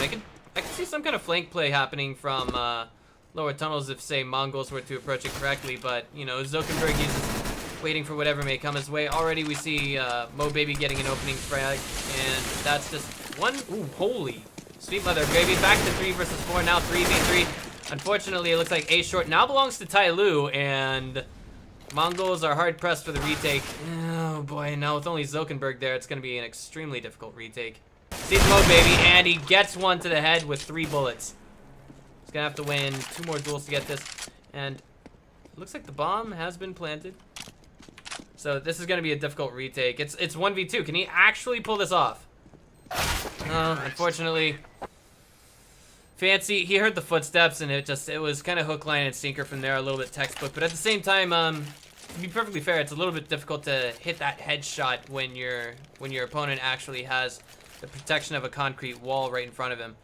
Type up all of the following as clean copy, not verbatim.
I can see some kind of flank play happening from lower tunnels if, say, Mongolz were to approach it correctly, but, you know, Zokenberg, he's waiting for whatever may come his way. Already we see Mo Baby getting an opening frag, and that's just one. Ooh, holy sweet mother baby. Back to 3 versus 4, now 3v3. Unfortunately, it looks like A short now belongs to TyLoo, and Mongolz are hard pressed for the retake. Oh boy, now with only Zokenberg there, it's going to be an extremely difficult retake. Sees Mo Baby, and he gets one to the head with 3 bullets. He's going to have to win 2 more duels to get this, and it looks like the bomb has been planted. So this is going to be a difficult retake. It's 1v2. Can he actually pull this off? Unfortunately. Fancy, he heard the footsteps, and it was kind of hook, line, and sinker from there, a little bit textbook. But at the same time, to be perfectly fair, it's a little bit difficult to hit that headshot when your opponent actually has the protection of a concrete wall right in front of him.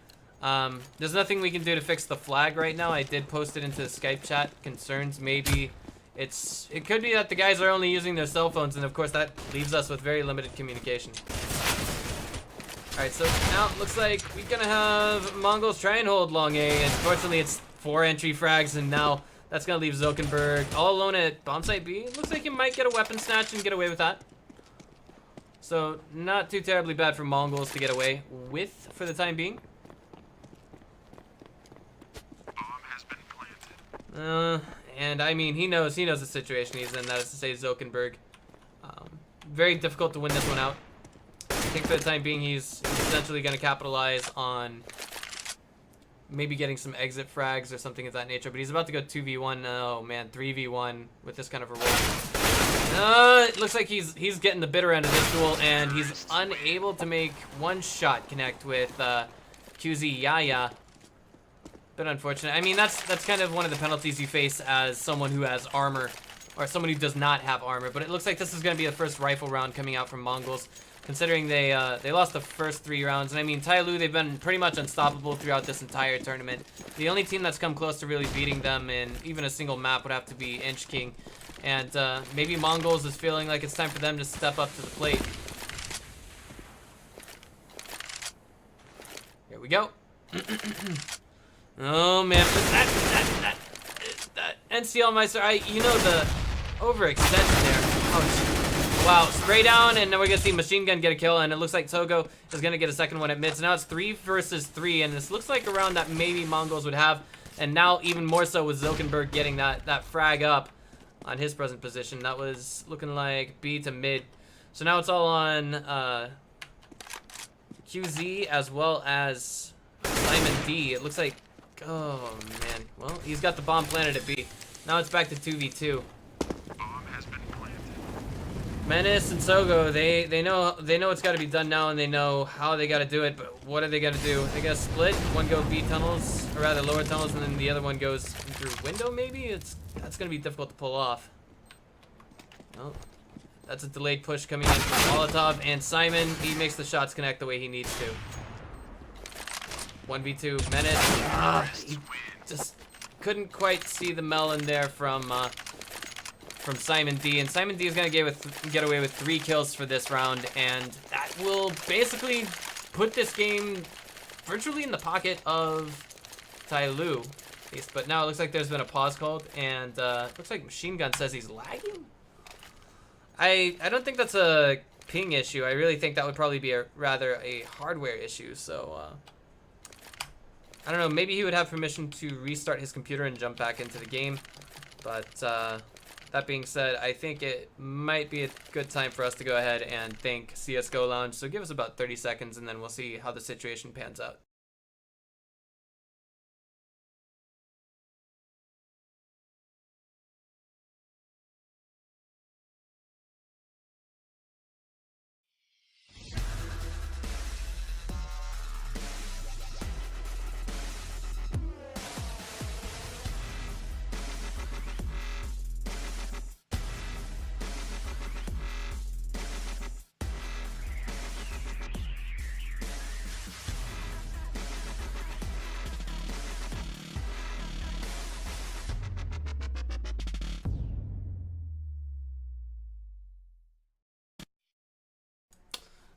There's nothing we can do to fix the flag right now. I did post it into the Skype chat. Concerns maybe it could be that the guys are only using their cell phones, and of course that leaves us with very limited communication. Alright, so now it looks like we're gonna have Mongolz try and hold long A. Unfortunately, it's 4 entry frags, and now that's gonna leave Zokenberg all alone at bomb site B. It looks like he might get a weapon snatch and get away with that. So not too terribly bad for Mongolz to get away with for the time being. Bomb has been planted. And I mean, he knows the situation he's in. That is to say, Zokenberg. Very difficult to win this one out. I think for the time being, he's essentially going to capitalize on maybe getting some exit frags or something of that nature. But he's about to go 2v1. Oh man, 3v1 with this kind of a roll. It looks like he's getting the bitter end of this duel, and he's unable to make one shot connect with QZ Yaya. Bit unfortunate. I mean, that's kind of one of the penalties you face as someone who has armor, or someone who does not have armor. But it looks like this is going to be the first rifle round coming out from Mongolz, considering they lost the first 3 rounds. And I mean, TyLoo, they've been pretty much unstoppable throughout this entire tournament. The only team that's come close to really beating them in even a single map would have to be Inch King. And maybe Mongolz is feeling like it's time for them to step up to the plate. Here we go. Oh man, that NCL Meister, you know, the overextension there. Oh, wow, spray down, and now we're gonna see Machine Gun get a kill, and it looks like Togo is gonna get a second one at mid. So now it's 3 versus 3, and this looks like a round that maybe Mongolz would have, and now even more so with Zokenberg getting that frag up on his present position. That was looking like B to mid. So now it's all on QZ as well as Simon D. It looks like, oh man, well, he's got the bomb planted at B. Now it's back to 2v2. Bomb has been planted. Menace and Sogo, they know it's got to be done now, and they know how they got to do it. But what are they gonna do? They gotta split. One go B tunnels, or rather lower tunnels, and then the other one goes through window. Maybe that's gonna be difficult to pull off. Oh, that's a delayed push coming in from Molotov, and Simon, he makes the shots connect the way he needs to. 1v2 Menace. He just couldn't quite see the melon there from Simon D, and Simon D is gonna get away with 3 kills for this round, and that will basically put this game virtually in the pocket of TyLoo. But now it looks like there's been a pause called, and looks like Machine Gun says he's lagging. I don't think that's a ping issue. I really think that would probably be rather a hardware issue. So I don't know, maybe he would have permission to restart his computer and jump back into the game. But that being said, I think it might be a good time for us to go ahead and thank CSGO Lounge. So give us about 30 seconds, and then we'll see how the situation pans out.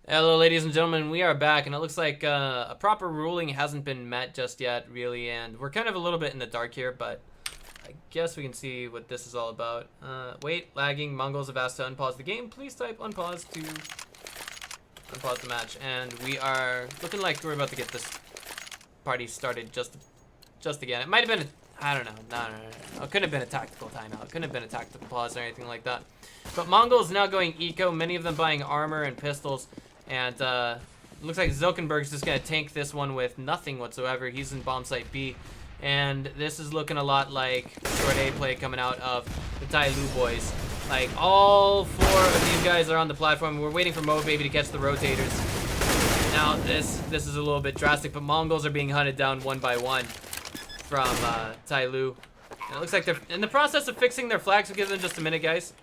Hello, ladies and gentlemen. We are back, and it looks like a proper ruling hasn't been met just yet, really, and we're kind of a little bit in the dark here, but I guess we can see what this is all about. Wait, lagging. Mongols have asked to unpause the game. Please type unpause to unpause the match, and we are looking like we're about to get this party started just again. It might have been I don't know. No. It couldn't have been a tactical timeout. It couldn't have been a tactical pause or anything like that. But Mongols now going eco, many of them buying armor and pistols. And looks like Zulkenberg's just going to tank this one with nothing whatsoever. He's in bomb site B. And this is looking a lot like short A play coming out of the TyLoo boys. Like, all four of these guys are on the platform. We're waiting for Mo Baby to catch the rotators. Now, this is a little bit drastic, but Mongols are being hunted down one by one from TyLoo. And it looks like they're in the process of fixing their flags. We'll give them just a minute, guys.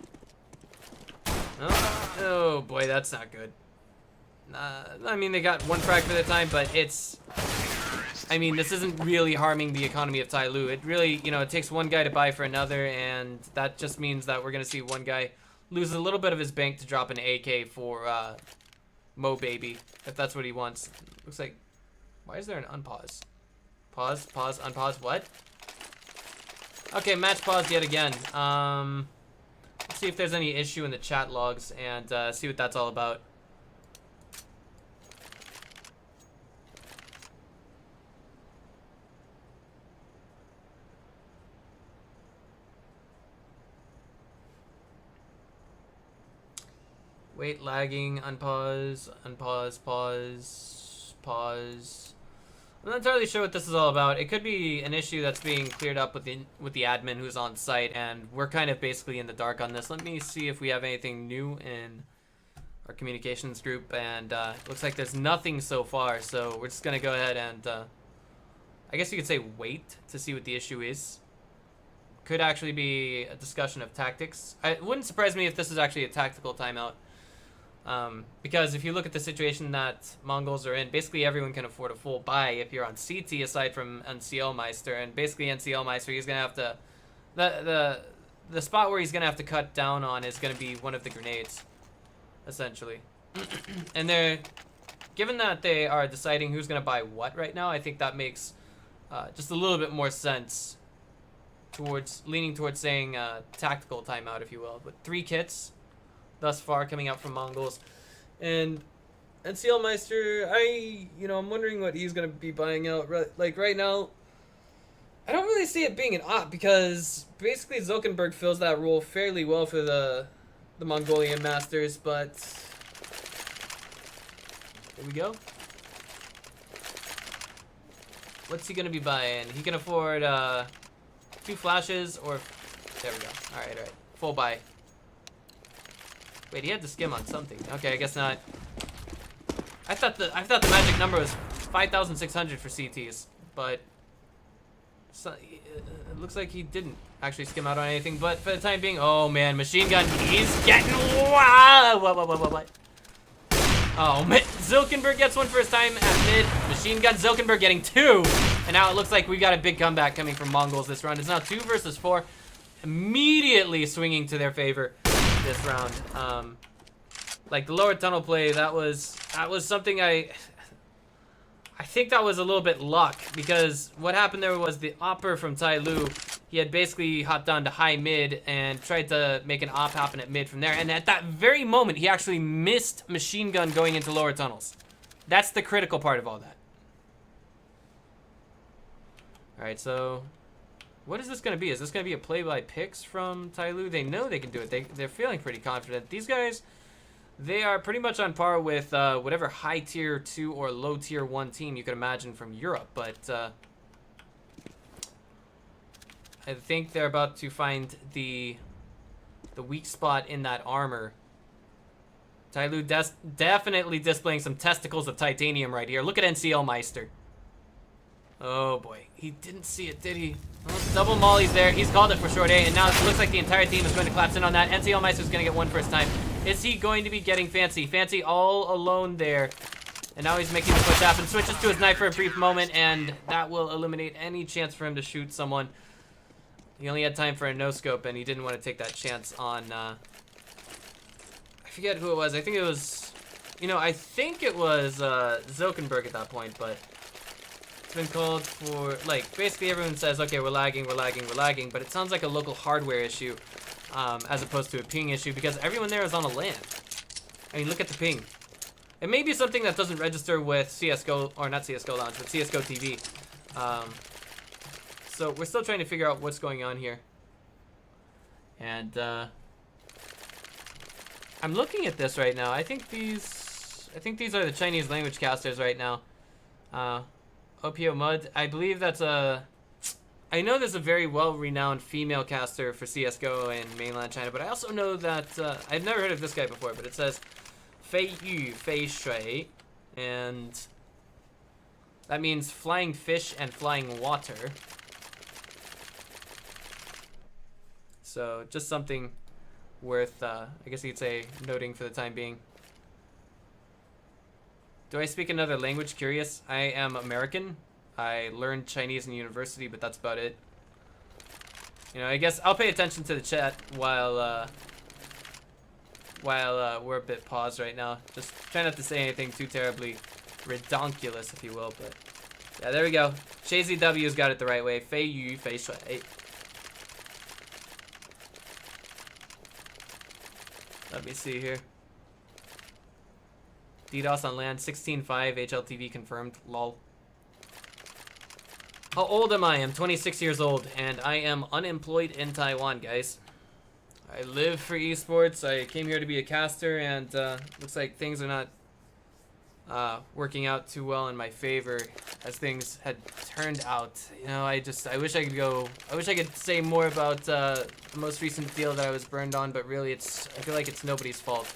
Oh boy, that's not good. I mean, they got one frag for the time, but it's... I mean, this isn't really harming the economy of TyLoo. It really, you know, it takes one guy to buy for another, and that just means that we're going to see one guy lose a little bit of his bank to drop an AK for Mo Baby, if that's what he wants. Looks like... Why is there an unpause? Pause, pause, unpause, what? Okay, match paused yet again. Let's see if there's any issue in the chat logs and see what that's all about. Wait, lagging, unpause, unpause, pause, pause. I'm not entirely sure what this is all about. It could be an issue that's being cleared up with the admin who's on site, and we're kind of basically in the dark on this. Let me see if we have anything new in our communications group, and looks like there's nothing so far, so we're just gonna go ahead and I guess you could say wait to see what the issue is. Could actually be a discussion of tactics. It wouldn't surprise me if this is actually a tactical timeout. Because if you look at the situation that Mongols are in, basically everyone can afford a full buy if you're on CT aside from NCL Meister, and basically NCL Meister, he's gonna have to the spot where he's gonna have to cut down on is gonna be one of the grenades, essentially. And they're given that they are deciding who's gonna buy what right now, I think that makes just a little bit more sense towards leaning towards saying tactical timeout, if you will. But 3 kits thus far coming out from Mongols, and NCL Meister, I'm wondering what he's gonna be buying out. Like right now, I don't really see it being an op because basically Zulkenberg fills that role fairly well for the Mongolian Masters. But here we go. What's he gonna be buying? He can afford 2 flashes, or there we go. All right, full buy. Wait, he had to skim on something. Okay, I guess not. I thought the magic number was 5,600 for CTs, but it looks like he didn't actually skim out on anything. But for the time being, oh man, machine gun, he's getting what? Oh man, Zulkenberg gets one for his time at mid. Machine gun, Zulkenberg getting 2, and now it looks like we got a big comeback coming from Mongols this round. It's now 2 versus 4, immediately swinging to their favor this round. Like the lower tunnel play, that was something I think that was a little bit luck, because what happened there was the opper from TyLoo, he had basically hopped down to high mid and tried to make an op happen at mid from there, and at that very moment he actually missed machine gun going into lower tunnels. That's the critical part of all that. Alright, so what is this going to be? Is this going to be a play by picks from TyLoo? They know they can do it. They're feeling pretty confident. These guys, they are pretty much on par with whatever high tier 2 or low tier 1 team you could imagine from Europe. But I think they're about to find the weak spot in that armor. TyLoo definitely displaying some testicles of titanium right here. Look at NCL Meister. Oh boy, he didn't see it, did he? Oh, double mollies there. He's called it for short A, and now it looks like the entire team is going to collapse in on that. NCL Meister's going to get one first time. Is he going to be getting Fancy? Fancy all alone there. And now he's making the push happen. Switches to his knife for a brief moment, and that will eliminate any chance for him to shoot someone. He only had time for a no-scope, and he didn't want to take that chance on... I forget who it was. I think it was you know, I think it was Zilkenberg at that point, but it's been called for, like, basically everyone says, okay, we're lagging, but it sounds like a local hardware issue as opposed to a ping issue because everyone there is on a LAN. I mean, look at the ping. It may be something that doesn't register with CSGO, or not CSGO Lounge, but CSGO TV. So we're still trying to figure out what's going on here. And I'm looking at this right now. I think these are the Chinese language casters right now. OPO Mud. I believe that's a. I know there's a very well-renowned female caster for CS:GO in mainland China, but I also know that I've never heard of this guy before. But it says Fei Yu Fei Shui, and that means flying fish and flying water. So just something worth, I guess you could say, noting for the time being. Do I speak another language? Curious. I am American. I learned Chinese in university, but that's about it. You know, I guess I'll pay attention to the chat while we're a bit paused right now. Just try not to say anything too terribly redonkulous, if you will. But yeah, there we go. Shazy W's got it the right way. Fei Yu Fei Shui. Let me see here. DDoS on land, 16.5, HLTV confirmed, lol. How old am I? I'm 26 years old, and I am unemployed in Taiwan, guys. I live for esports. I came here to be a caster, and looks like things are not working out too well in my favor as things had turned out. You know, I wish I could say more about the most recent deal that I was burned on, but really I feel like it's nobody's fault.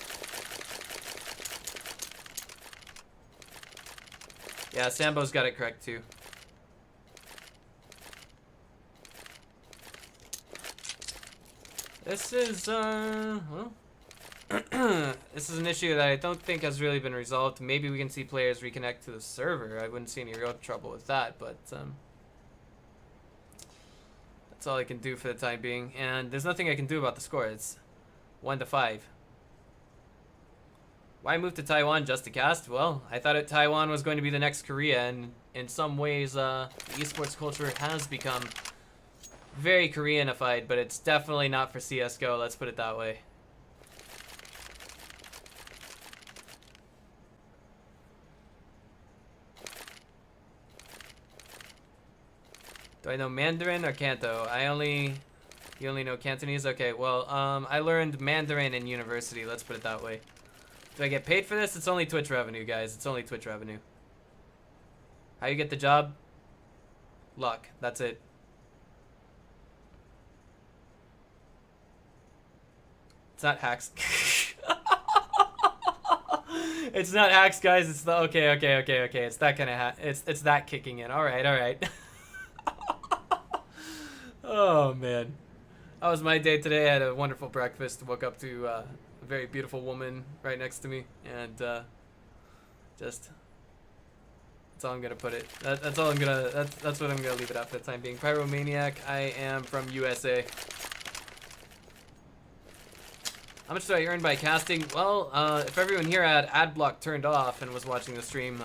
Yeah, Sambo's got it correct too. This is well, this is an issue that I don't think has really been resolved. Maybe we can see players reconnect to the server. I wouldn't see any real trouble with that, but that's all I can do for the time being. And there's nothing I can do about the score. It's 1-5. Why move to Taiwan just to cast? Well, I thought Taiwan was going to be the next Korea, and in some ways, the esports culture has become very Koreanified, but it's definitely not for CSGO, let's put it that way. Do I know Mandarin or Canto? You only know Cantonese? Okay, well, I learned Mandarin in university, let's put it that way. Do I get paid for this? It's only Twitch revenue, guys. It's only Twitch revenue. How you get the job? Luck. That's it. It's not hacks. It's not hacks, guys. It's the okay. It's that kind of it's that kicking in. All right. Oh man, that was my day today. I had a wonderful breakfast. Woke up to a very beautiful woman right next to me, and just that's all I'm gonna put it. That's all I'm gonna. That's what I'm gonna leave it at for the time being. Pyromaniac. I am from USA. How much do I earn by casting? Well, if everyone here had ad block turned off and was watching the stream,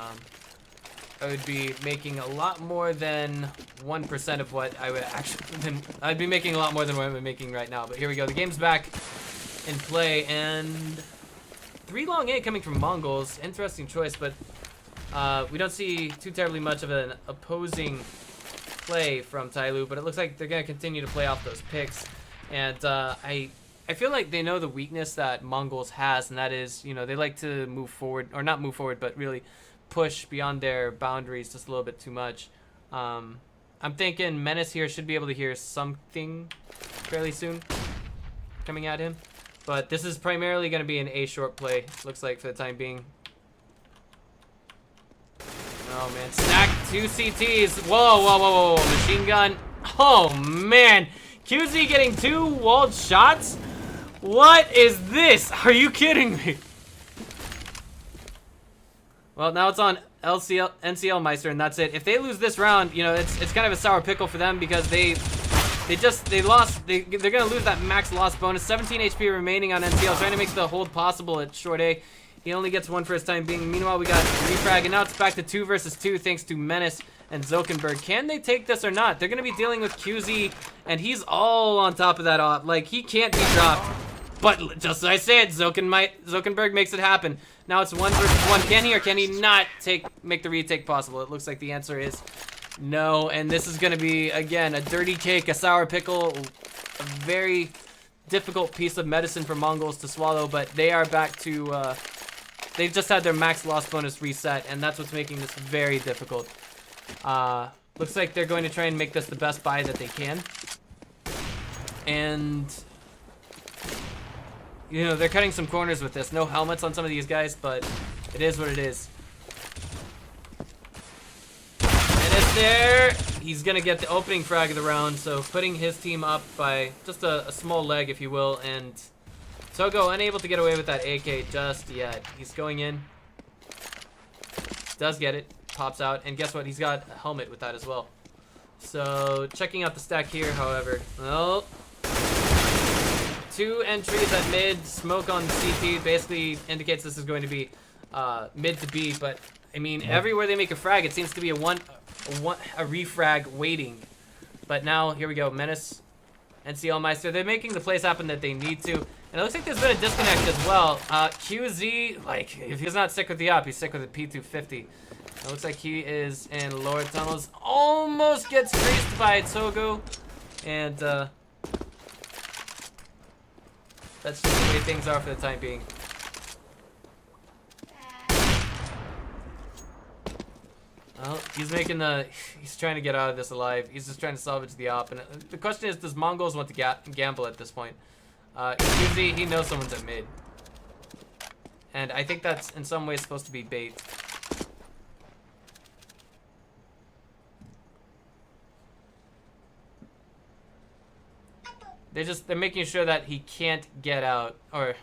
I would be making a lot more than 1% of what I would actually. I'd be making a lot more than what I'm making right now. But here we go. The game's back in play, and 3 long A coming from Mongolz. Interesting choice, but we don't see too terribly much of an opposing play from TyLoo. But it looks like they're gonna continue to play off those picks, and I feel like they know the weakness that Mongolz has, and that is, you know, they like to move forward, or not move forward, but really push beyond their boundaries just a little bit too much. I'm thinking Menace here should be able to hear something fairly soon coming at him, but this is primarily going to be an A short play, looks like, for the time being. Oh man, stack 2 CTs. Whoa, machine gun. Oh man, QZ getting 2 walled shots? What is this? Are you kidding me? Well, now it's on NCL Meister, and that's it. If they lose this round, you know, it's kind of a sour pickle for them because they lost. They're gonna lose that max loss bonus. 17 HP remaining on NCL, trying to make the hold possible at short A. He only gets one for his time being. Meanwhile, we got refrag, and now it's back to 2 versus 2 thanks to Menace and Zokenberg. Can they take this or not? They're going to be dealing with QZ, and he's all on top of that op. Like, he can't be dropped. But just as I said, Zokenberg makes it happen. Now it's 1 versus 1. Can he or can he not make the retake possible? It looks like the answer is no. And this is going to be, again, a dirty cake, a sour pickle, a very difficult piece of medicine for Mongolz to swallow. But they are back to, they've just had their max loss bonus reset, and that's what's making this very difficult. Looks like they're going to try and make this the best buy that they can. And you know, they're cutting some corners with this. No helmets on some of these guys, but it is what it is. And it's there. He's going to get the opening frag of the round, so putting his team up by just a small leg, if you will. And Togo unable to get away with that AK just yet. He's going in. Does get it. Pops out. And guess what? He's got a helmet with that as well. So checking out the stack here, however. Oh. 2 entries at mid, smoke on CT basically indicates this is going to be mid to B, but I mean everywhere they make a frag it seems to be a refrag waiting. But now here we go, Menace, NCL Meister, they're making the plays happen that they need to, and it looks like there's been a disconnect as well. QZ, like if he's not sick with the op, he's sick with the P250. It looks like he is in lower tunnels, almost gets creased by Togo, and that's just the way things are for the time being. Well, he's trying to get out of this alive. He's just trying to salvage the op. And the question is, does Mongolz want to gamble at this point? QZ, he knows someone's at mid. And I think that's in some ways supposed to be bait. They're making sure that he can't get out, or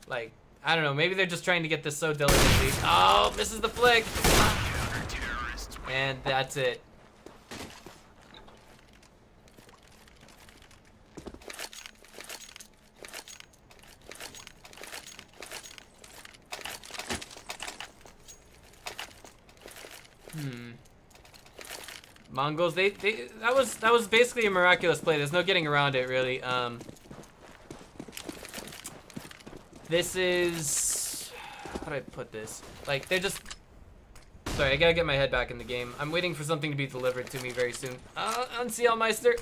like, I don't know, maybe they're just trying to get this so diligently. Oh, misses the flick. And that's it. Mongolz, that was basically a miraculous play. There's no getting around it, really. This is, how do I put this? Like, they're just, sorry, I gotta get my head back in the game. I'm waiting for something to be delivered to me very soon. NCL Meister.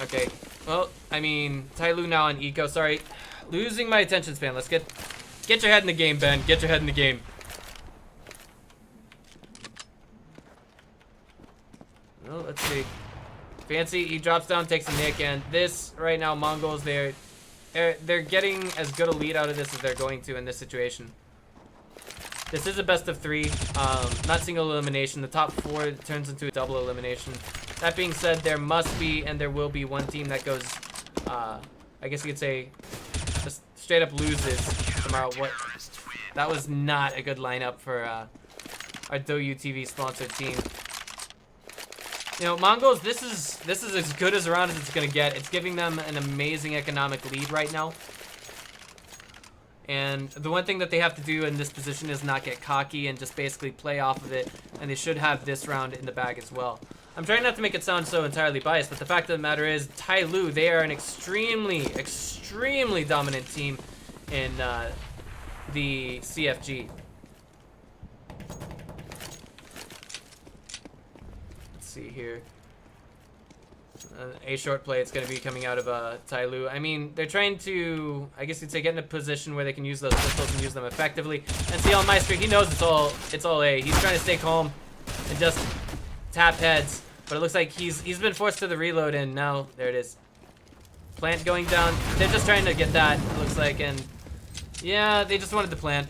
Okay, well, I mean, TyLoo now on eco. Sorry, losing my attention span. Let's get your head in the game, Ben. Get your head in the game. Well, let's see. Fancy, he drops down, takes a nick, and this right now, Mongolz, they're getting as good a lead out of this as they're going to in this situation. This is a best of 3, not single elimination. The top 4 turns into a double elimination. That being said, there must be and there will be one team that goes, I guess you could say, just straight up loses tomorrow. What? That was not a good lineup for our DouYu TV sponsored team. You know, Mongolz, this is as good as around as it's gonna get. It's giving them an amazing economic lead right now. And the one thing that they have to do in this position is not get cocky and just basically play off of it. And they should have this round in the bag as well. I'm trying not to make it sound so entirely biased, but the fact of the matter is, TyLoo, they are an extremely, extremely dominant team in the CFG. See here, a short play. It's going to be coming out of TyLoo. I mean, they're trying to, I guess you'd say, get in a position where they can use those pistols and use them effectively. And NCL Meister, he knows it's all A. He's trying to stay calm and just tap heads, but it looks like he's been forced to the reload, and now there it is. Plant going down. They're just trying to get that, it looks like, and yeah, they just wanted to plant.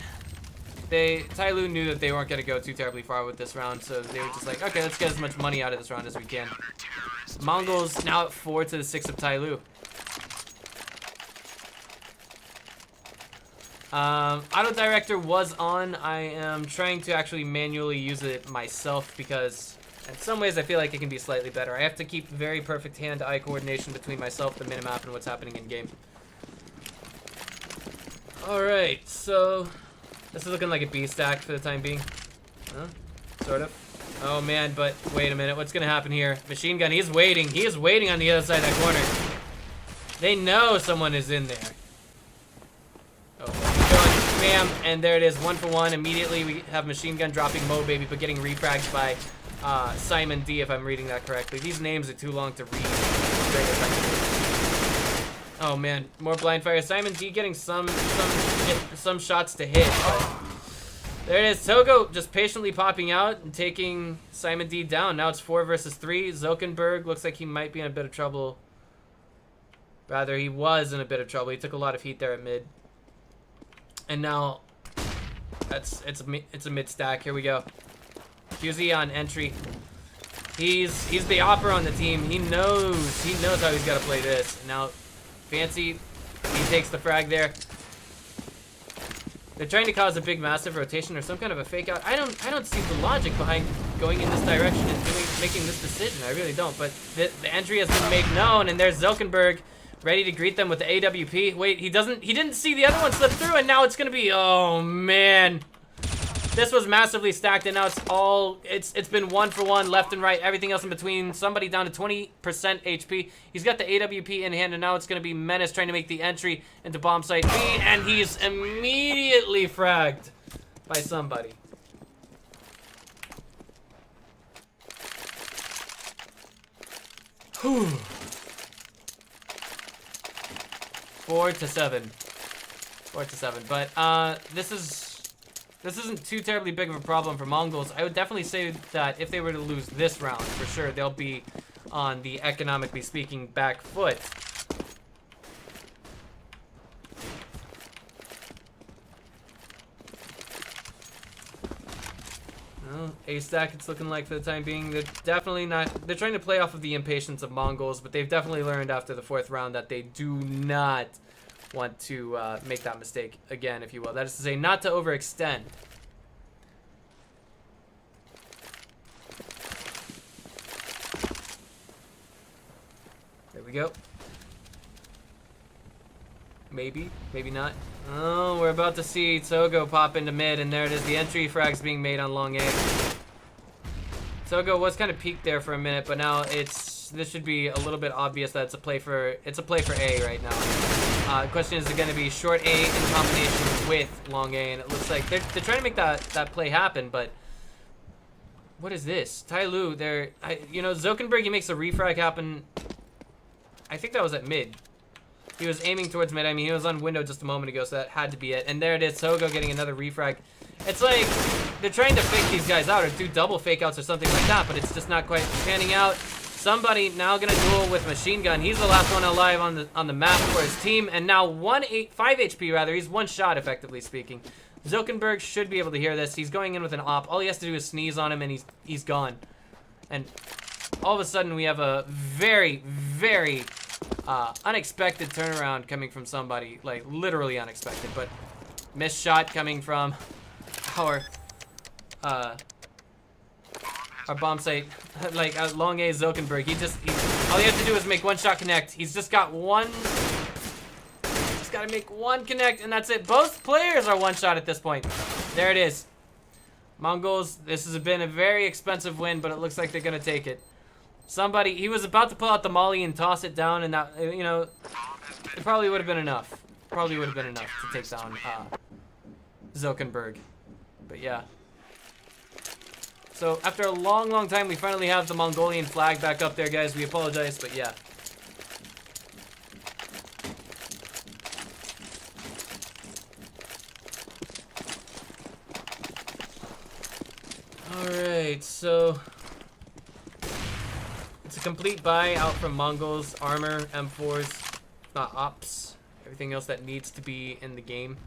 TyLoo knew that they weren't going to go too terribly far with this round, so they were just like, okay, let's get as much money out of this round as we can. Mongolz now at 4 to the 6 of TyLoo. Auto Director was on. I am trying to actually manually use it myself because in some ways I feel like it can be slightly better. I have to keep very perfect hand-eye coordination between myself, the minimap, and what's happening in game. Alright, so this is looking like a B stack for the time being. Huh? Sort of. Oh man, but wait a minute, what's gonna happen here? Machine gun, he's waiting. He is waiting on the other side of that corner. They know someone is in there. Oh, bam, and there it is, 1 for 1. Immediately we have machine gun dropping Mo Baby, but getting refragged by Simon D, if I'm reading that correctly. These names are too long to read. Very effectively. Oh man, more blind fire. Simon D getting some shots to hit. But there it is. Togo just patiently popping out and taking Simon D down. Now it's 4 versus 3. Zokenberg looks like he might be in a bit of trouble. Rather, he was in a bit of trouble. He took a lot of heat there at mid. And now it's a mid stack. Here we go. QZ on entry. He's the opera on the team. He knows how he's got to play this. Now, Fancy, he takes the frag there. They're trying to cause a big massive rotation or some kind of a fake out. I don't see the logic behind going in this direction and making this decision. I really don't. But the entry has been made known, and there's Zokenberg ready to greet them with the AWP. Wait, he didn't see the other one slip through, and now it's gonna be, oh man. This was massively stacked, and now it's been 1 for 1, left and right, everything else in between. Somebody down to 20% HP. He's got the AWP in hand, and now it's gonna be Menace trying to make the entry into bomb site B, and he's immediately fragged by somebody. Whew. 4 to 7. 4 to 7. But this isn't too terribly big of a problem for Mongolz. I would definitely say that if they were to lose this round, for sure, they'll be on the economically speaking back foot. Well, A-stack it's looking like for the time being. They're definitely not... They're trying to play off of the impatience of Mongolz, but they've definitely learned after the 4th round that they do not want to make that mistake again, if you will. That is to say, not to overextend. There we go. Maybe, maybe not. Oh, we're about to see Togo pop into mid, and there it is. The entry frag's being made on long A. Togo was kind of peaked there for a minute, but now this should be a little bit obvious that it's a play for A right now. The question is, going to be short A in combination with long A, and it looks like they're trying to make that play happen, but what is this? TyLoo, you know, Zokenberg, he makes a refrag happen. I think that was at mid. He was aiming towards mid. I mean, he was on window just a moment ago, so that had to be it. And there it is, Togo getting another refrag. It's like they're trying to fake these guys out or do double fake outs or something like that, but it's just not quite panning out. Somebody now gonna duel with machine gun. He's the last one alive on the map for his team, and now 5 HP rather. He's 1 shot, effectively speaking. Zokenberg should be able to hear this. He's going in with an op. All he has to do is sneeze on him, and he's gone. And all of a sudden, we have a very, very unexpected turnaround coming from somebody, like literally unexpected. But missed shot coming from our bomb site, like long A Zokenberg. All he has to do is make 1 shot connect. He's just got one. Just got to make 1 connect, and that's it. Both players are 1 shot at this point. There it is. Mongolz. This has been a very expensive win, but it looks like they're gonna take it. Somebody, he was about to pull out the molly and toss it down, and that, you know, it probably would have been enough. Probably would have been enough to take down Zokenberg. But yeah. So after a long, long time, we finally have the Mongolian flag back up there, guys. We apologize, but yeah. Alright, so it's a complete buy out from Mongolz. Armor, M4s, ops, everything else that needs to be in the game.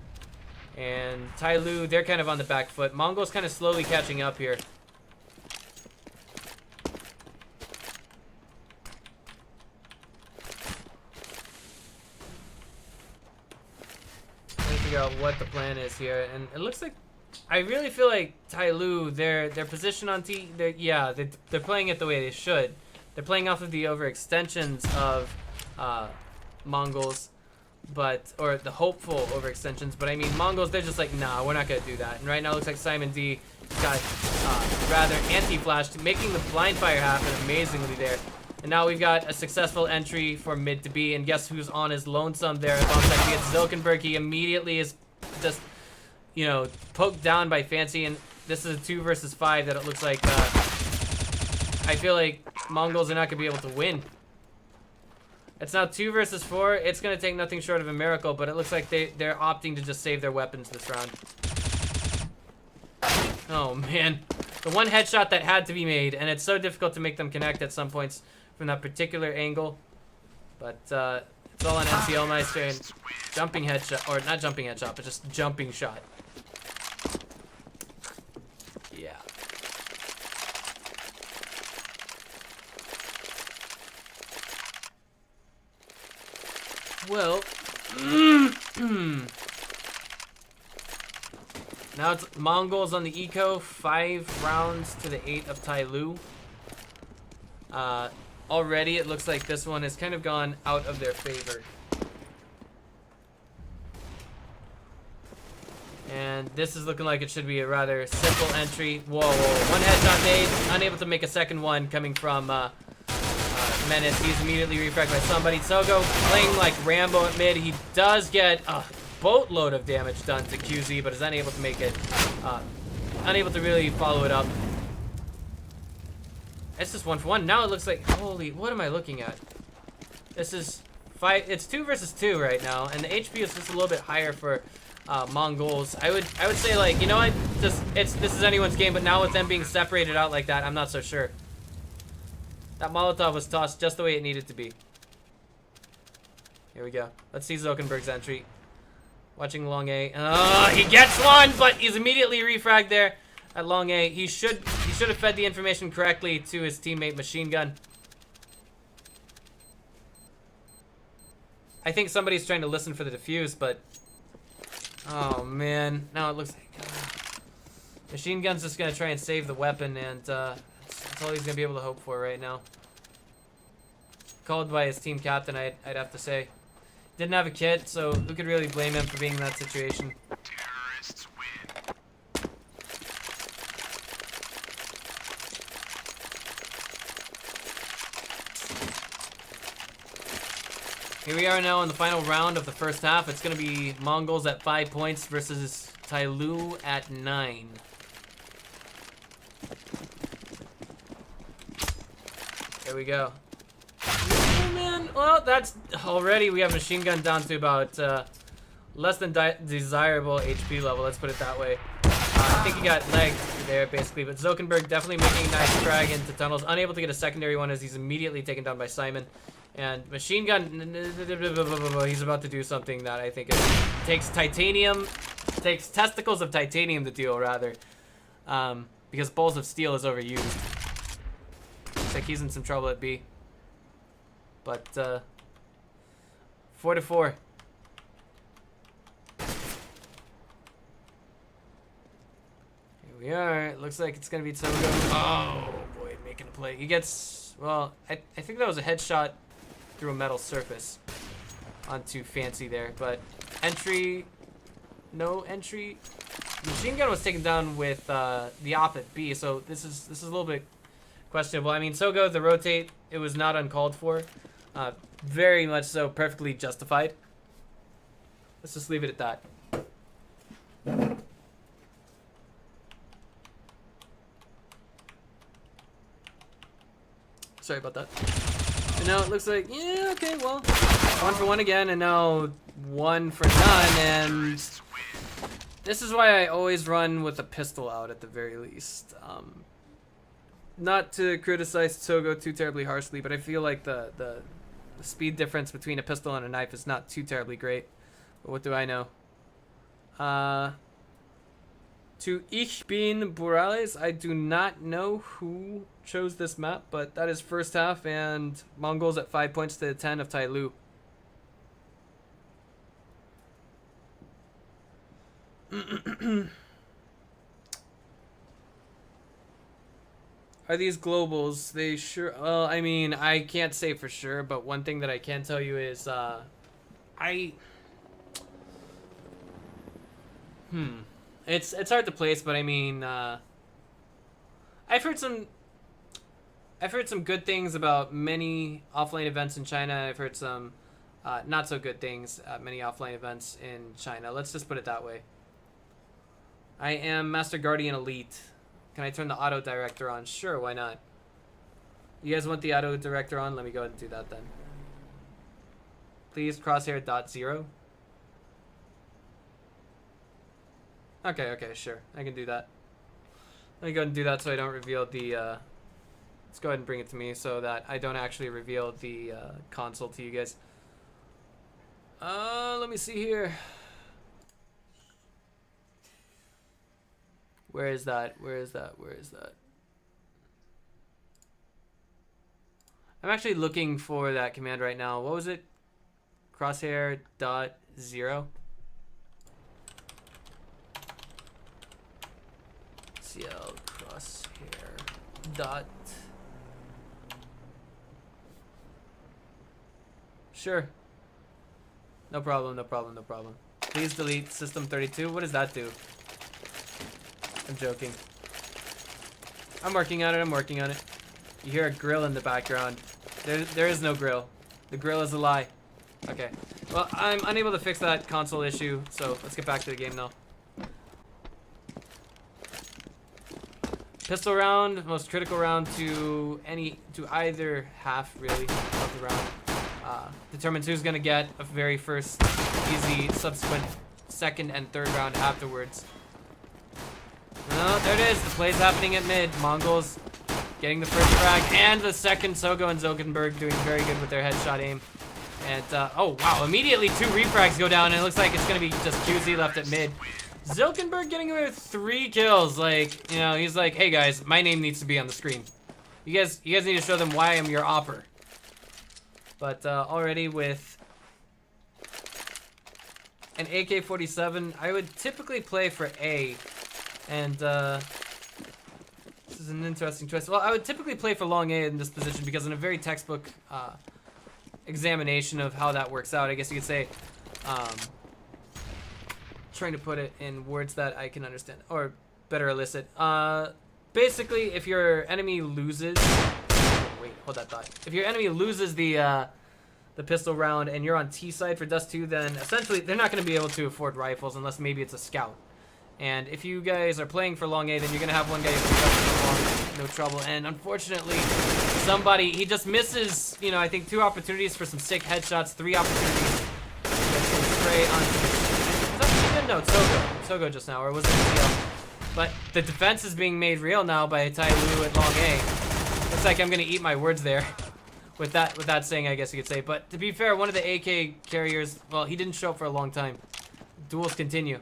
And TyLoo, they're kind of on the back foot. Mongolz kind of slowly catching up here. Trying to figure out what the plan is here, and it looks like I really feel like TyLoo, their position on T, they're playing it the way they should. They're playing off of the overextensions of Mongolz, but or the hopeful overextensions. But I mean, Mongolz, they're just like, nah, we're not gonna do that. And right now it looks like Simon D got rather anti-flashed, making the blind fire happen amazingly there. And now we've got a successful entry for mid to B, and guess who's on his lonesome there? Alongside it's Zilkenberg. He immediately is just, you know, poked down by Fancy, and this is a 2 versus 5 that it looks like I feel like Mongolz are not gonna be able to win. It's now 2 versus 4. It's gonna take nothing short of a miracle, but it looks like they're opting to just save their weapons this round. Oh man, the one headshot that had to be made, and it's so difficult to make them connect at some points from that particular angle. But it's all on NCL Meister and jumping headshot, or not jumping headshot, but just jumping shot. Yeah. Well, now it's Mongolz on the eco, 5 rounds to the 8 of TyLoo. Already it looks like this one has kind of gone out of their favor. And this is looking like it should be a rather simple entry. Whoa, whoa. One headshot made, unable to make a second one coming from Menace. He's immediately refragged by somebody. Sogo playing like Rambo at mid. He does get a boatload of damage done to QZ, but is unable to make it, unable to really follow it up. It's just 1 for 1. Now it looks like, holy, what am I looking at? This is 5, it's 2 versus 2 right now, and the HP is just a little bit higher for Mongolz. I would say, like, you know what, this is anyone's game, but now with them being separated out like that, I'm not so sure. That Molotov was tossed just the way it needed to be. Here we go. Let's see Zilkenberg's entry. Watching long A. He gets one, but he's immediately refragged there at long A. He should have fed the information correctly to his teammate Machine Gun. I think somebody's trying to listen for the defuse, but oh man, now it looks like Machine Gun's just gonna try and save the weapon, and that's all he's gonna be able to hope for right now. Called by his team captain, I'd have to say. Didn't have a kit, so who could really blame him for being in that situation? Terrorists win. Here we are now in the final round of the first half. It's going to be Mongolz at 5 points versus TyLoo at 9. There we go. Oh, man. Well, that's already we have Machine Gun down to about less than desirable HP level. Let's put it that way. I think he got legged there basically, but Zilkenberg definitely making a nice drag into tunnels. Unable to get a secondary one as he's immediately taken down by Simon. And Machine Gun, he's about to do something that I think takes testicles of titanium to deal, rather. Because balls of steel is overused. Looks like he's in some trouble at B. But, 4 to 4. Here we are. It looks like it's going to be Sogo. Oh, boy, making a play. He gets, well, I think that was a headshot through a metal surface onto Fancy there, but entry, no entry. Machine Gun was taken down with the op at B, so this is a little bit questionable. I mean, Sogo, the rotate, it was not uncalled for, very much so, perfectly justified. Let's just leave it at that. Sorry about that. And now it looks like, yeah, okay, well, 1 for 1 again, and now 1 for none, and this is why I always run with a pistol out at the very least. Not to criticize Sogo too terribly harshly, but I feel like the speed difference between a pistol and a knife is not too terribly great. But what do I know? To Ich bin Burales, I do not know who chose this map, but that is first half, and Mongolz at 5 points to 10 of TyLoo. Are these globals? They sure, I mean, I can't say for sure, but one thing that I can tell you is, I It's hard to place, but I mean, I've heard some good things about many offline events in China. I've heard some not so good things at many offline events in China. Let's just put it that way. I am Master Guardian Elite. Can I turn the auto director on? Sure, why not? You guys want the auto director on? Let me go ahead and do that then. Please crosshair dot zero. Okay, sure. I can do that. Let me go ahead and do that so I don't reveal the... let's go ahead and bring it to me so that I don't actually reveal the console to you guys. Let me see here. Where is that? I'm actually looking for that command right now. What was it? Crosshair dot zero. CL crosshair dot. Sure. No problem. Please delete system 32. What does that do? I'm joking. I'm working on it. You hear a grill in the background. There is no grill. The grill is a lie. Okay. Well, I'm unable to fix that console issue, so let's get back to the game now. Pistol round, most critical round to either half really of the round. Determines who's gonna get a very first easy subsequent second and third round afterwards. Oh, there it is. The play's happening at mid. Mongolz getting the first frag and the second. Sogo and Zolkenberg doing very good with their headshot aim. And oh wow, immediately 2 refrags go down and it looks like it's gonna be just QZ left at mid. Zolkenberg getting away with 3 kills. Like, you know, he's like, hey guys, my name needs to be on the screen. You guys need to show them why I'm your opper. But already with an AK-47, I would typically play for A. And this is an interesting choice. Well, I would typically play for long A in this position because in a very textbook examination of how that works out, I guess you could say, trying to put it in words that I can understand or better elicit. Basically, if your enemy loses, wait, hold that thought. If your enemy loses the pistol round and you're on T side for Dust 2, then essentially they're not going to be able to afford rifles unless maybe it's a scout. And if you guys are playing for long A, then you're going to have one guy who's no trouble. And unfortunately, he just misses, you know, I think 2 opportunities for some sick headshots, 3 opportunities to get some spray on. No, Sogo just now, or was it CL? But the defense is being made real now by TyLoo at long A. Looks like I'm going to eat my words there. With that saying, I guess you could say. But to be fair, one of the AK carriers, well, he didn't show up for a long time. Duels continue.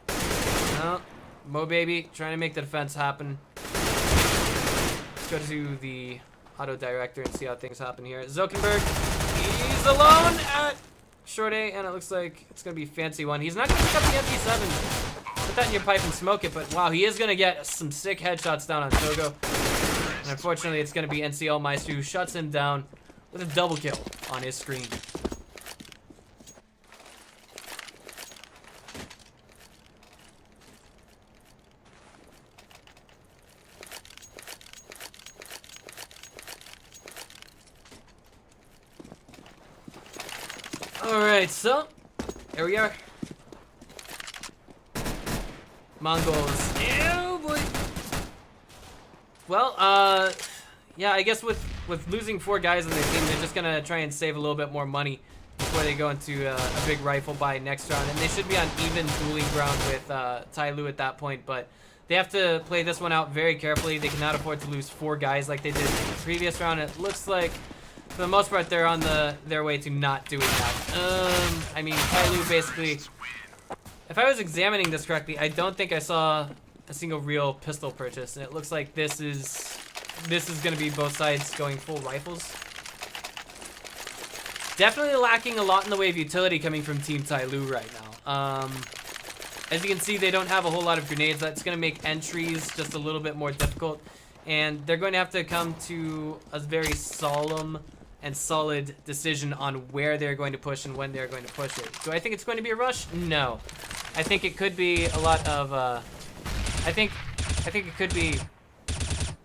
Well, Mo Baby trying to make the defense happen. Let's go to the auto director and see how things happen here. Zolkenberg, he's alone at short A, and it looks like it's going to be fancy one. He's not going to pick up the MP7. Put that in your pipe and smoke it, but wow, he is going to get some sick headshots down on Sogo. And unfortunately, it's going to be NCL Meister who shuts him down with a double kill on his screen. Alright, so here we are. Mongolz. Oh boy. Well, yeah, I guess with losing 4 guys on their team, they're just gonna try and save a little bit more money before they go into a big rifle buy next round. And they should be on even dueling ground with TyLoo at that point, but they have to play this one out very carefully. They cannot afford to lose 4 guys like they did in the previous round. It looks like, for the most part, they're on their way to not doing that. I mean, TyLoo basically, if I was examining this correctly, I don't think I saw a single real pistol purchase, and it looks like this is going to be both sides going full rifles. Definitely lacking a lot in the way of utility coming from Team TyLoo right now. As you can see, they don't have a whole lot of grenades. That's going to make entries just a little bit more difficult, and they're going to have to come to a very solemn and solid decision on where they're going to push and when they're going to push it. Do I think it's going to be a rush? No. I think it could be a lot of, I think it could be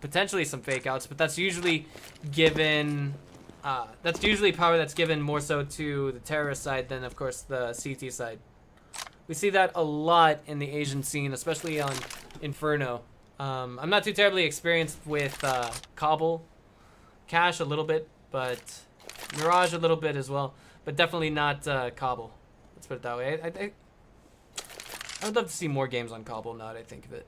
potentially some fake outs, but that's usually given, that's usually power that's given more so to the terrorist side than, of course, the CT side. We see that a lot in the Asian scene, especially on Inferno. I'm not too terribly experienced with Kabul, Cash a little bit, but Mirage a little bit as well, but definitely not Kabul. Let's put it that way. I would love to see more games on Kabul now that I think of it.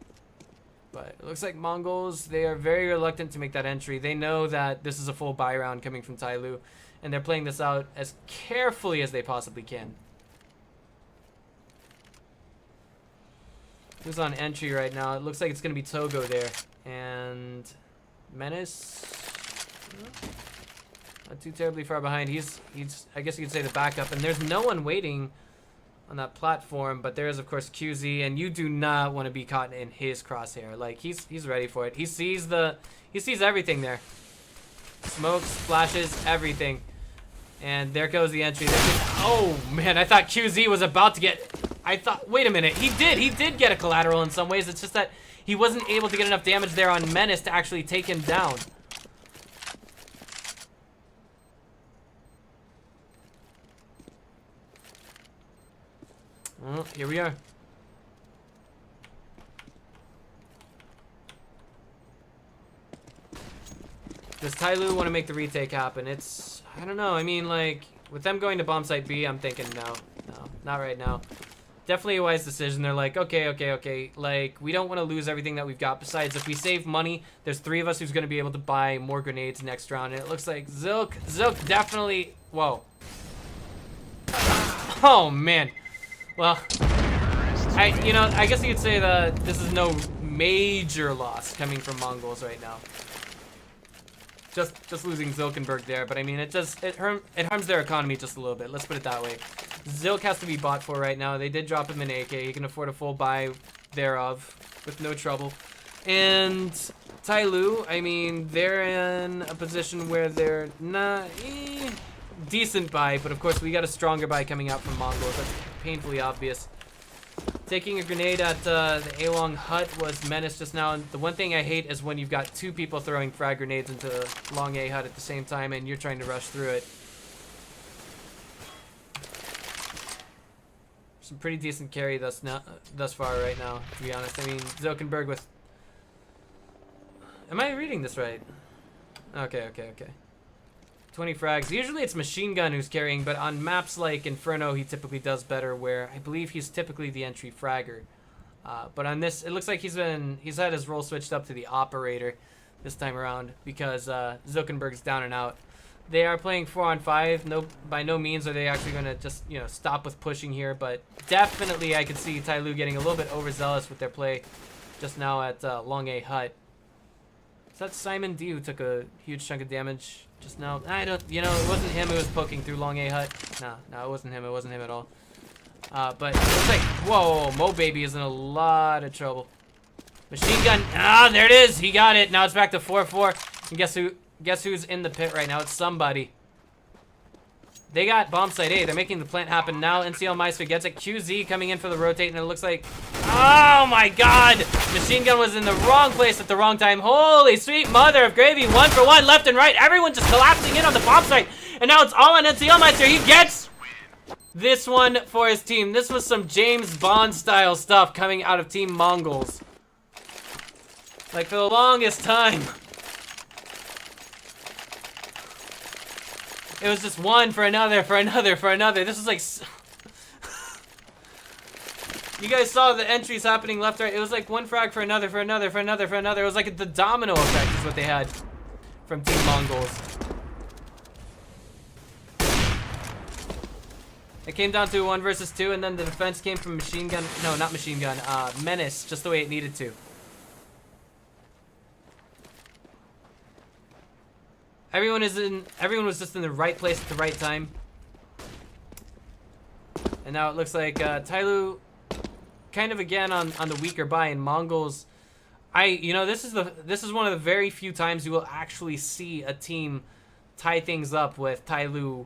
But it looks like Mongols, they are very reluctant to make that entry. They know that this is a full buy round coming from TyLoo, and they're playing this out as carefully as they possibly can. Who's on entry right now? It looks like it's going to be Togo there. And Menace, not too terribly far behind. He's I guess you could say the backup. And there's no one waiting on that platform, but there is, of course, QZ, and you do not want to be caught in his crosshair. Like, he's ready for it. He sees everything there. Smokes, flashes, everything. And there goes the entry. Oh, man, I thought QZ was about to get... wait a minute, he did get a collateral in some ways. It's just that he wasn't able to get enough damage there on Menace to actually take him down. Well, here we are. Does TyLoo want to make the retake happen? It's, I don't know. I mean, like, with them going to bomb site B, I'm thinking no, not right now. Definitely a wise decision. They're like, okay. Like, we don't want to lose everything that we've got. Besides, if we save money, there's 3 of us who's going to be able to buy more grenades next round. And it looks like Zilk definitely, whoa. Oh, man. Well, I guess you could say that this is no major loss coming from Mongols right now. Just losing Zilkenberg there, but I mean, it harms their economy just a little bit. Let's put it that way. Zilk has to be bought for right now. They did drop him an AK. He can afford a full buy thereof with no trouble. And TyLoo, I mean, they're in a position where they're not decent buy, but of course we got a stronger buy coming out from Mongols. That's painfully obvious. Taking a grenade at the A-Long hut was Menace just now, and the one thing I hate is when you've got 2 people throwing frag grenades into Long A hut at the same time and you're trying to rush through it. Some pretty decent carry thus far right now, to be honest. I mean, Zilkenberg with... Am I reading this right? Okay. 20 frags. Usually it's Machine Gun who's carrying, but on maps like Inferno, he typically does better, where I believe he's typically the entry fragger. But on this, it looks like he's had his role switched up to the operator this time around because Zilkenberg's down and out. They are playing 4-on-5. No, by no means are they actually going to just, stop with pushing here, but definitely I could see TyLoo getting a little bit overzealous with their play just now at Long A hut. Is that Simon D who took a huge chunk of damage just now? I don't, it wasn't him who was poking through Long A hut. No, it wasn't him. It wasn't him at all. But it looks like, whoa, Mo Baby is in a lot of trouble. Machine gun, there it is. He got it. Now it's back to 4-4. And guess who's in the pit right now? It's somebody. They got bomb site A. They're making the plant happen now. NCL Meister gets it. QZ coming in for the rotate, and it looks like, oh my god! Machine gun was in the wrong place at the wrong time. Holy sweet mother of gravy. 1 for 1, left and right. Everyone just collapsing in on the bomb site. And now it's all on NCL Meister. He gets this one for his team. This was some James Bond style stuff coming out of Team Mongols. Like, for the longest time. It was just one for another, for another, for another. This was like... You guys saw the entries happening left, right. It was like one frag for another, for another, for another, for another. It was like the domino effect is what they had from Team Mongols. It came down to 1 versus 2, and then the defense came from Machine Gun. No, not Machine Gun. Menace, just the way it needed to. Everyone was just in the right place at the right time. And now it looks like TyLoo kind of again on the weaker buy, and Mongols, this is one of the very few times you will actually see a team tie things up with TyLoo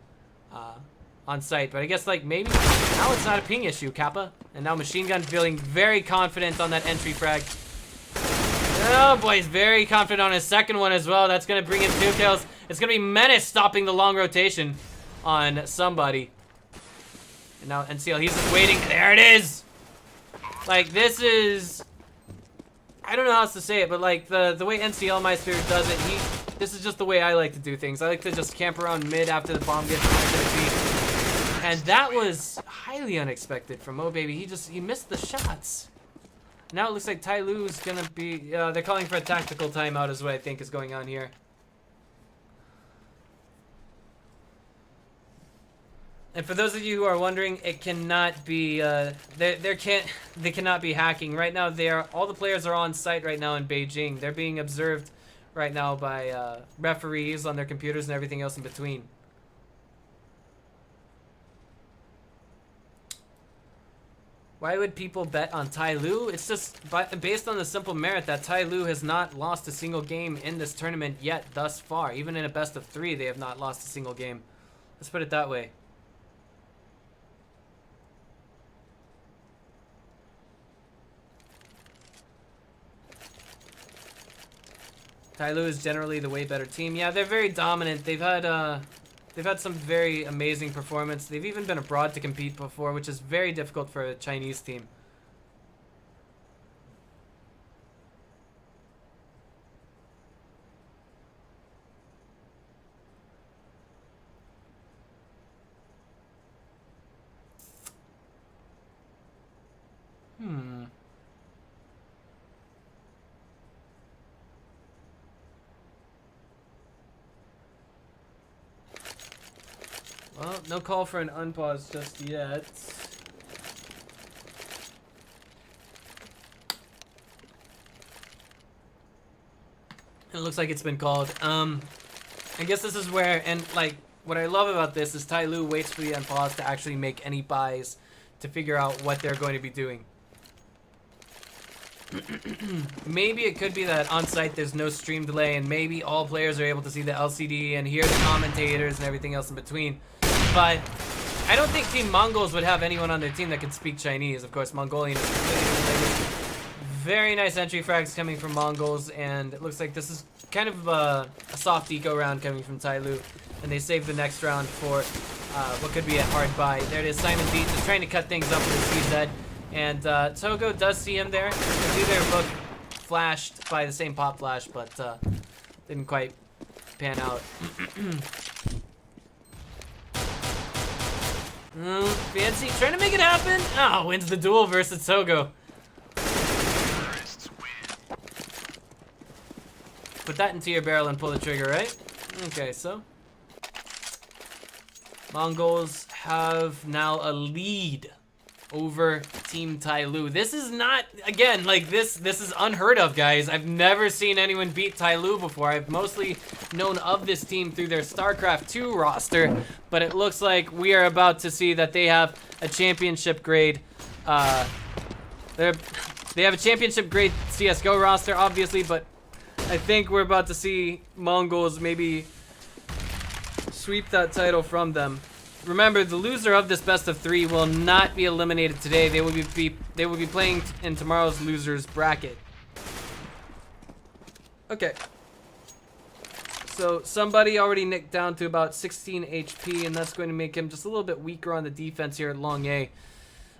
on site. But I guess, like, maybe now it's not a ping issue, Kappa. And now Machine Gun feeling very confident on that entry frag. Oh boy, he's very confident on his second one as well. That's gonna bring in 2 kills. It's gonna be Menace stopping the long rotation on somebody. And now NCL, he's just waiting. There it is! Like, this is... I don't know how else to say it, but like the way NCL Meister does it, this is just the way I like to do things. I like to just camp around mid after the bomb gets planted at B. And that was highly unexpected from Oh Baby. He missed the shots. Now it looks like TyLoo's gonna be, they're calling for a tactical timeout is what I think is going on here. And for those of you who are wondering, it cannot be, they cannot be hacking. Right now, all the players are on site right now in Beijing. They're being observed right now by referees on their computers and everything else in between. Why would people bet on TyLoo? It's just based on the simple merit that TyLoo has not lost a single game in this tournament yet thus far. Even in a best of 3, they have not lost a single game. Let's put it that way. TyLoo is generally the way better team. Yeah, they're very dominant. They've had some very amazing performance. They've even been abroad to compete before, which is very difficult for a Chinese team. Well, no call for an unpause just yet. It looks like it's been called. I guess this is where, and like, what I love about this is TyLoo waits for the unpause to actually make any buys to figure out what they're going to be doing. Maybe it could be that on site there's no stream delay and maybe all players are able to see the LCD and hear the commentators and everything else in between. But I don't think TheMongolz would have anyone on their team that can speak Chinese. Of course, Mongolian is completely. Very nice entry frags coming from Mongolz, and it looks like this is kind of a soft eco round coming from TyLoo. And they save the next round for what could be a hard buy. There it is, Simon Beat just trying to cut things up with his CZ. And Togo does see him there. I believe they were both flashed by the same pop flash, but didn't quite pan out. Fancy trying to make it happen. Oh, wins the duel versus Togo. Put that into your barrel and pull the trigger, right? Okay, so Mongolz have now a lead over Team TyLoo. This is not, again, like this is unheard of, guys. I've never seen anyone beat TyLoo before. I've mostly known of this team through their StarCraft 2 roster, but it looks like we are about to see that they have a championship grade they have a championship grade CS:GO roster, obviously, but I think we're about to see Mongolz maybe sweep that title from them. Remember, the loser of this best of 3 will not be eliminated today. They will be playing in tomorrow's losers bracket. Okay. So somebody already nicked down to about 16 HP, and that's going to make him just a little bit weaker on the defense here at Long A.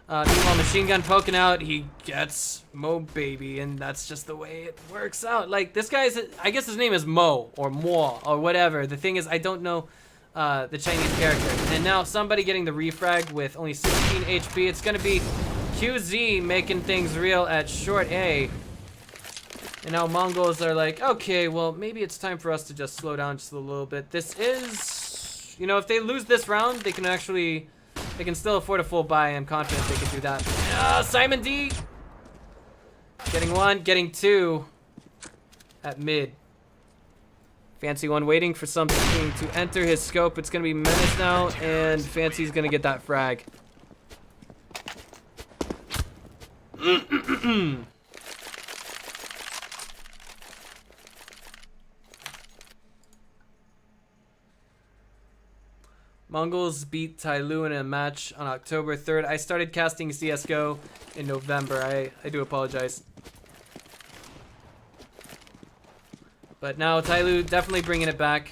Meanwhile, Machine Gun poking out, he gets Mo Baby, and that's just the way it works out. Like, this guy's, I guess his name is Mo, or Mo, or whatever. The thing is, I don't know the Chinese character. And now somebody getting the refrag with only 16 HP. It's going to be QZ making things real at short A. And now Mongols are like, okay, well, maybe it's time for us to just slow down just a little bit. This is, you know, if they lose this round, they can actually, they can still afford a full buy. I'm confident they can do that. Simon D! Getting 1, getting 2 at mid. Fancy one waiting for something to enter his scope. It's going to be Menace now, and Fancy's going to get that frag. Mongolz beat TyLoo in a match on October 3rd. I started casting CSGO in November. I do apologize. But now TyLoo definitely bringing it back.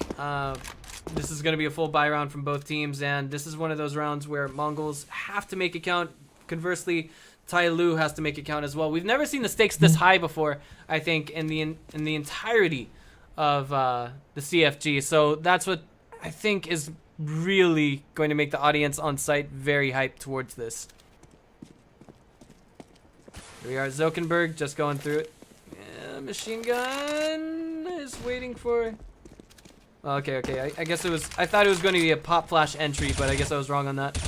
This is going to be a full buy round from both teams, and this is one of those rounds where Mongolz have to make it count. Conversely, TyLoo has to make it count as well. We've never seen the stakes this high before, I think, in the entirety of the CFG. So that's what I think is really going to make the audience on site very hyped towards this. Here we are, Zokenberg just going through it. Yeah, machine gun is waiting for... Okay. I guess it was... I thought it was going to be a pop flash entry, but I guess I was wrong on that.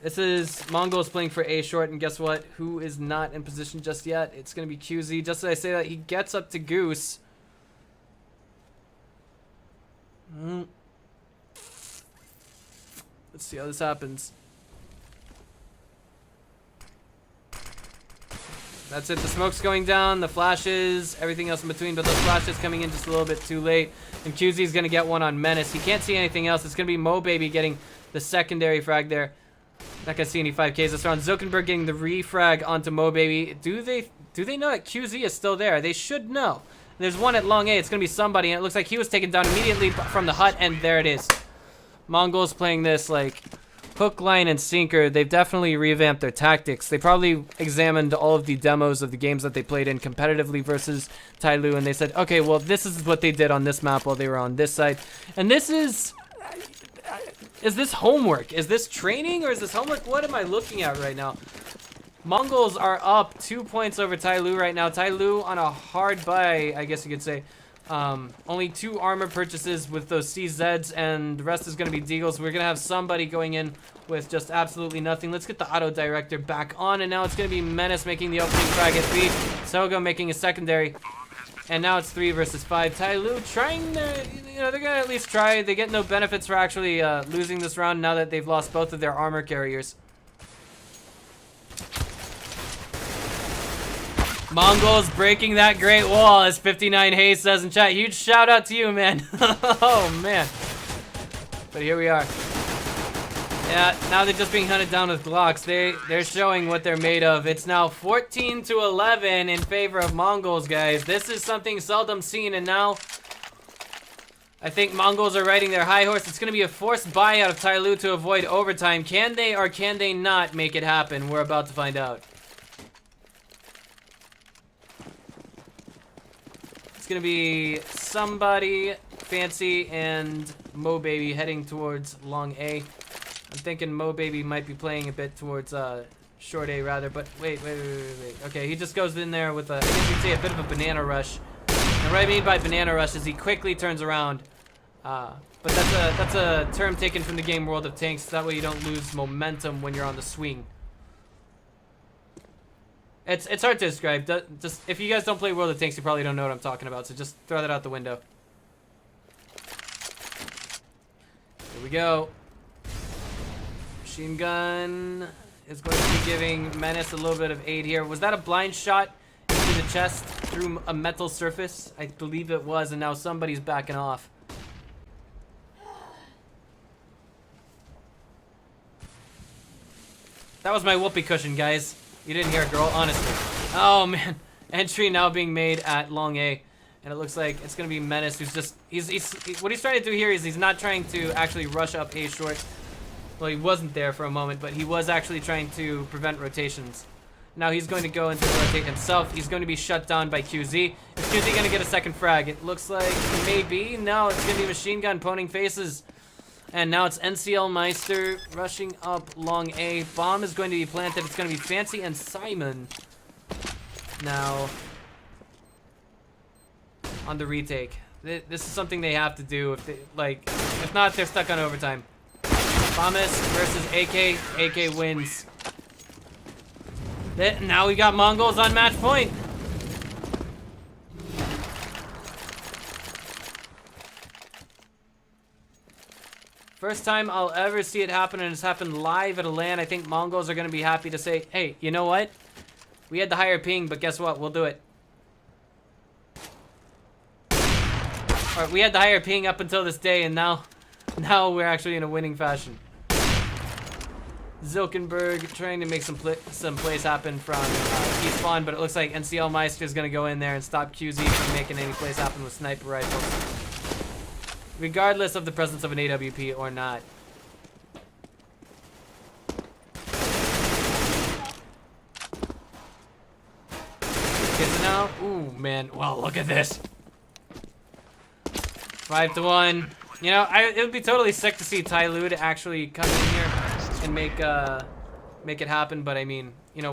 This is Mongolz playing for A short, and guess what? Who is not in position just yet? It's going to be QZ. Just as I say that, he gets up to Goose. Let's see how this happens. That's it. The smoke's going down, the flashes, everything else in between, but those flashes coming in just a little bit too late. And QZ's going to get one on Menace. He can't see anything else. It's going to be Mo Baby getting the secondary frag there. Not going to see any 5Ks this round. Zuckerberg getting the refrag onto Mo Baby. Do they know that QZ is still there? They should know. There's one at long A. It's going to be somebody, and it looks like he was taken down immediately from the hut, and there it is. Mongolz playing this like hook, line, and sinker. They've definitely revamped their tactics. They probably examined all of the demos of the games that they played in competitively versus TyLoo, and they said, okay, well, this is what they did on this map while they were on this side. And this is this homework? Is this training, or is this homework? What am I looking at right now? Mongolz are up 2 points over TyLoo right now. TyLoo on a hard buy, I guess you could say. Only 2 armor purchases with those CZs, and the rest is going to be Deagles. We're going to have somebody going in with just absolutely nothing. Let's get the auto director back on, and now it's going to be Menace making the opening frag at B. Sogo making a secondary, and now it's 3 versus 5. TyLoo trying to, they're going to at least try. They get no benefits for actually losing this round now that they've lost both of their armor carriers. Mongolz breaking that great wall, as 59 Hayes says in chat. Huge shout out to you, man. Oh, man. But here we are. Yeah, now they're just being hunted down with Glocks. They're showing what they're made of. It's now 14-11 in favor of Mongolz, guys. This is something seldom seen, and now I think Mongolz are riding their high horse. It's going to be a forced buy out of TyLoo to avoid overtime. Can they or can they not make it happen? We're about to find out. Gonna be somebody fancy and Mo Baby heading towards long A. I'm thinking Mo Baby might be playing a bit towards short A rather, but wait. Okay, he just goes in there with I guess you'd say a bit of a banana rush. And what I mean by banana rush is he quickly turns around. But that's a term taken from the game World of Tanks. That way you don't lose momentum when you're on the swing. It's hard to describe. Just if you guys don't play World of Tanks, you probably don't know what I'm talking about. So just throw that out the window. Here we go. Machine gun is going to be giving Menace a little bit of aid here. Was that a blind shot into the chest through a metal surface? I believe it was, and now somebody's backing off. That was my whoopee cushion, guys. You didn't hear it, girl, honestly. Oh, man. Entry now being made at long A. And it looks like it's going to be Menace who's just... what he's trying to do here is he's not trying to actually rush up A short. Well, he wasn't there for a moment, but he was actually trying to prevent rotations. Now he's going to go into rotate himself. He's going to be shut down by QZ. Is QZ going to get a second frag? It looks like maybe. No, it's going to be machine gun poning faces. And now it's NCL Meister rushing up long A. Bomb is going to be planted. It's going to be Fancy and Simon. Now, on the retake. This is something they have to do. If not, they're stuck on overtime. Thomas versus AK. AK wins. Now we got Mongolz on match point. First time I'll ever see it happen, and it's happened live at a LAN. I think Mongolz are going to be happy to say, hey, you know what? We had the higher ping, but guess what? We'll do it. Or we had the higher ping up until this day, and now Now we're actually in a winning fashion. Zilkenberg trying to make some plays happen from key spawn, but it looks like NCL Meister is going to go in there and stop QZ from making any plays happen with sniper rifles, regardless of the presence of an AWP or not. Okay, so now, ooh man, wow, look at this. 5-1. You know, it would be totally sick to see TyLoo to actually come in here and make it happen, but I mean, you know.